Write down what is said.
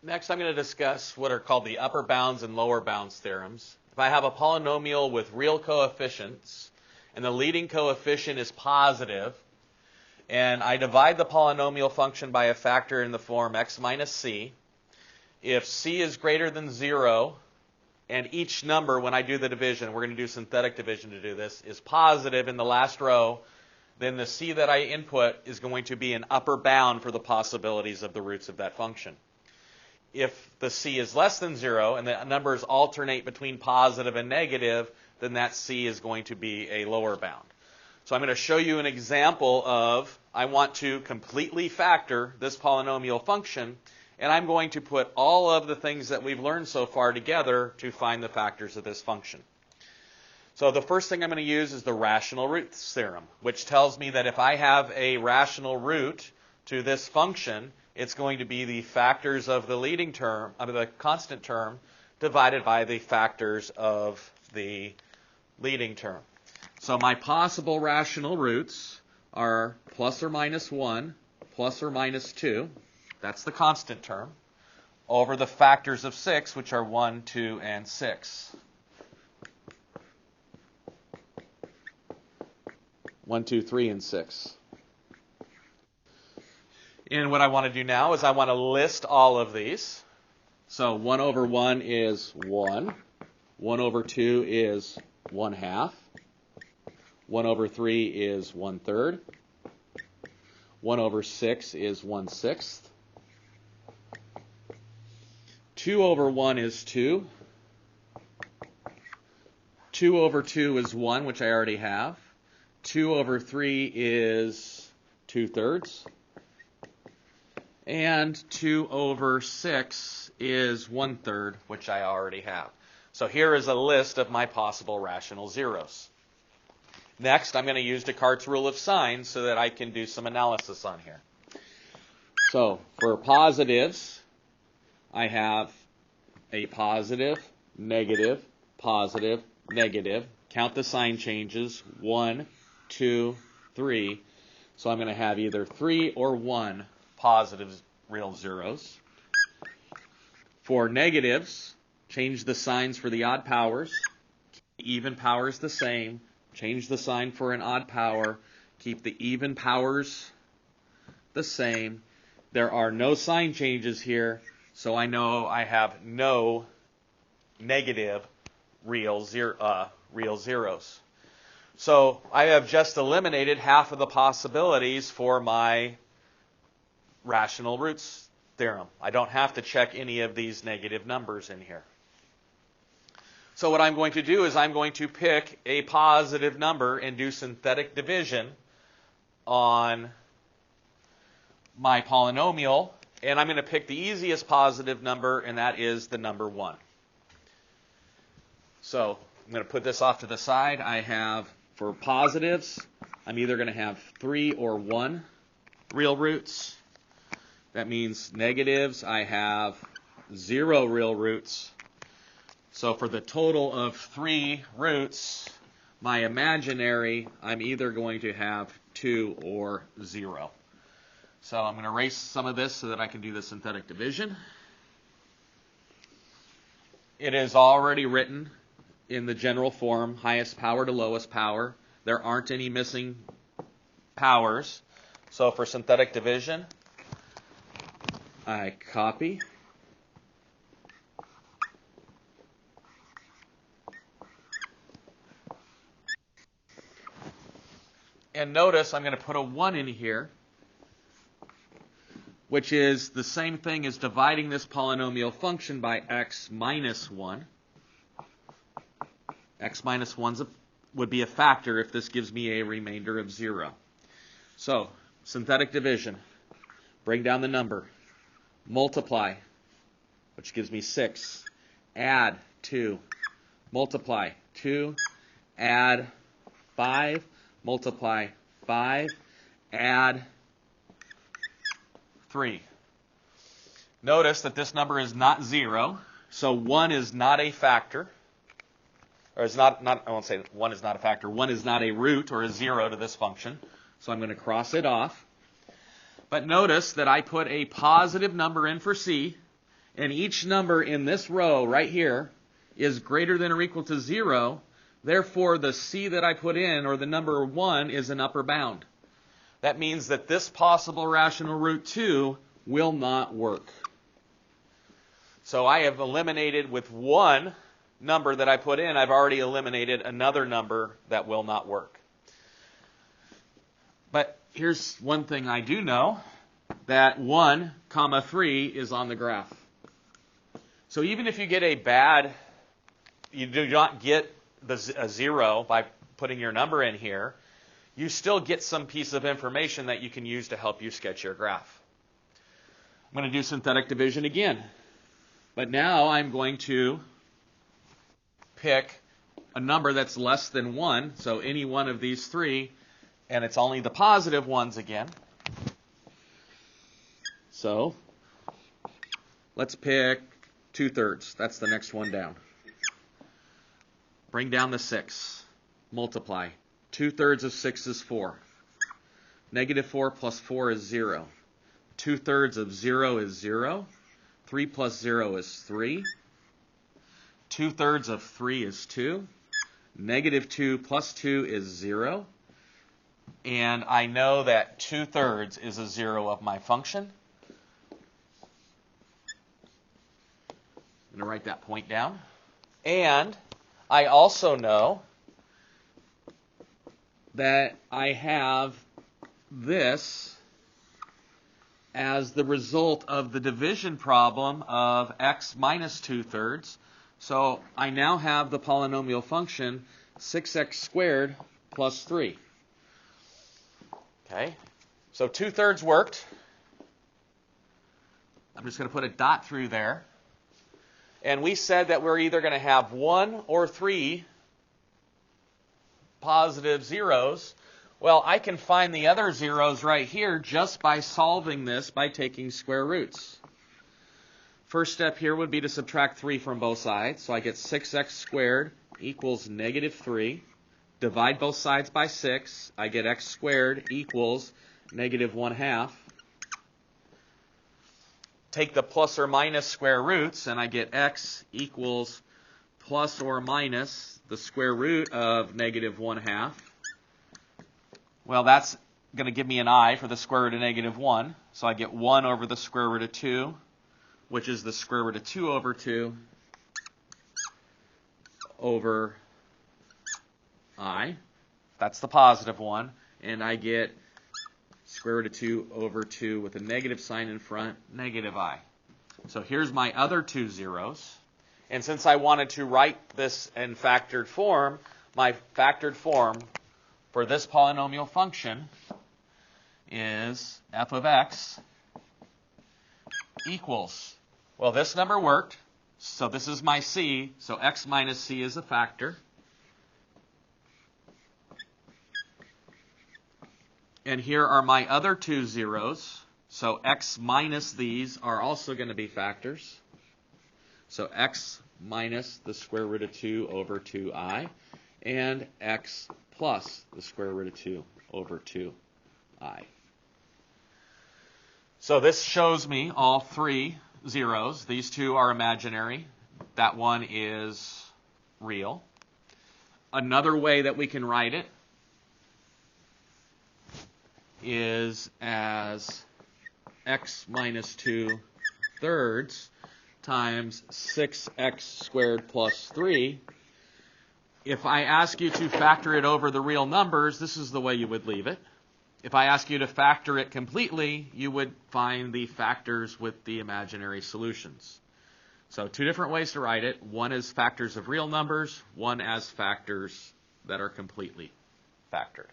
Next, I'm going to discuss what are called the upper bounds and lower bounds theorems. If I have a polynomial with real coefficients, and the leading coefficient is positive, and I divide the polynomial function by a factor in the form x minus c, if c is greater than 0, and each number, when I do the division, we're going to do synthetic division to do this, is positive in the last row, then the c that I input is going to be an upper bound for the possibilities of the roots of that function. If the c is less than 0 and the numbers alternate between positive and negative, then that c is going to be a lower bound. So I'm going to show you an example of I want to completely factor this polynomial function, and I'm going to put all of the things that we've learned so far together to find the factors of this function. So the first thing I'm going to use is the rational roots theorem, which tells me that if I have a rational root to this function, it's going to be the factors of the leading term, of the constant term, divided by the factors of the leading term. So my possible rational roots are plus or minus 1, plus or minus 2, that's the constant term, over the factors of 6, which are 1, 2, and 6. 1, 2, 3, and 6. And what I want to do now is I want to list all of these. So 1 over 1 is 1. 1 over 2 is 1/2. 1 over 3 is 1/3. 1 over 6 is 1/6. 2 over 1 is 2. 2 over 2 is 1, which I already have. 2 over 3 is 2/3. And 2 over 6 is 1/3, which I already have. So here is a list of my possible rational zeros. Next, I'm going to use Descartes' rule of signs so that I can do some analysis on here. So for positives, I have a positive, negative, positive, negative. Count the sign changes, 1, 2, 3. So I'm going to have either 3 or 1 positive real zeros. For negatives, change the signs for the odd powers. Keep the even powers the same. Change the sign for an odd power. Keep the even powers the same. There are no sign changes here, so I know I have no negative real zeros. So I have just eliminated half of the possibilities for my rational roots theorem. I don't have to check any of these negative numbers in here. So what I'm going to do is I'm going to pick a positive number and do synthetic division on my polynomial, and I'm going to pick the easiest positive number, and that is the number 1. So I'm going to put this off to the side. I have, for positives, I'm either going to have 3 or 1 real roots. That means negatives, I have 0 real roots. So for the total of 3 roots, my imaginary, I'm either going to have 2 or 0. So I'm going to erase some of this so that I can do the synthetic division. It is already written in the general form, highest power to lowest power. There aren't any missing powers. So for synthetic division, I copy. And notice I'm going to put a 1 in here, which is the same thing as dividing this polynomial function by x minus 1. X minus 1 would be a factor if this gives me a remainder of 0. So, synthetic division. Bring down the number. Multiply, which gives me 6. Add 2. Multiply 2. Add 5. Multiply 5. Add 3. Notice that this number is not 0, so 1 is not a factor. Or is not I won't say 1 is not a factor. 1 is not a root or a 0 to this function. So I'm going to cross it off. But notice that I put a positive number in for c, and each number in this row right here is greater than or equal to 0, therefore the c that I put in, or the number 1, is an upper bound. That means that this possible rational root 2 will not work. So I have eliminated with one number that I put in, I've already eliminated another number that will not work. But here's one thing I do know, that 1, 3 is on the graph. So even if you get you do not get a 0 by putting your number in here, you still get some piece of information that you can use to help you sketch your graph. I'm going to do synthetic division again. But now I'm going to pick a number that's less than 1, so any one of these three, and it's only the positive ones again. So let's pick 2/3. That's the next one down. Bring down the 6. Multiply. 2/3 of 6 is 4. -4 plus 4 is 0. 2/3 of 0 is 0. 3 plus 0 is 3. 2/3 of 3 is 2. -2 plus 2 is 0. And I know that 2/3 is a 0 of my function. I'm going to write that point down. And I also know that I have this as the result of the division problem of x minus 2/3. So I now have the polynomial function 6x squared plus 3. Okay, so 2/3 worked. I'm just going to put a dot through there. And we said that we're either going to have 1 or 3 positive zeros. Well, I can find the other zeros right here just by solving this by taking square roots. First step here would be to subtract 3 from both sides. So I get 6x squared equals -3. Divide both sides by 6. I get x squared equals -1/2. Take the plus or minus square roots, and I get x equals plus or minus the square root of -1/2. Well, that's going to give me an I for the square root of -1. So I get 1 over the square root of 2, which is the square root of 2 over 2 over I. That's the positive one. And I get square root of 2 over 2 with a negative sign in front, -I. So here's my other two zeros. And since I wanted to write this in factored form, my factored form for this polynomial function is f of x equals, well, this number worked, so this is my c, so x minus c is a factor. And here are my other two zeros, so x minus these are also going to be factors. So x minus the square root of 2 over 2i, and x plus the square root of 2 over 2i. So this shows me all three zeros. These two are imaginary. That one is real. Another way that we can write it is as x minus 2/3 times 6x squared plus 3. If I ask you to factor it over the real numbers, this is the way you would leave it. If I ask you to factor it completely, you would find the factors with the imaginary solutions. So two different ways to write it. One is factors of real numbers, one as factors that are completely factored.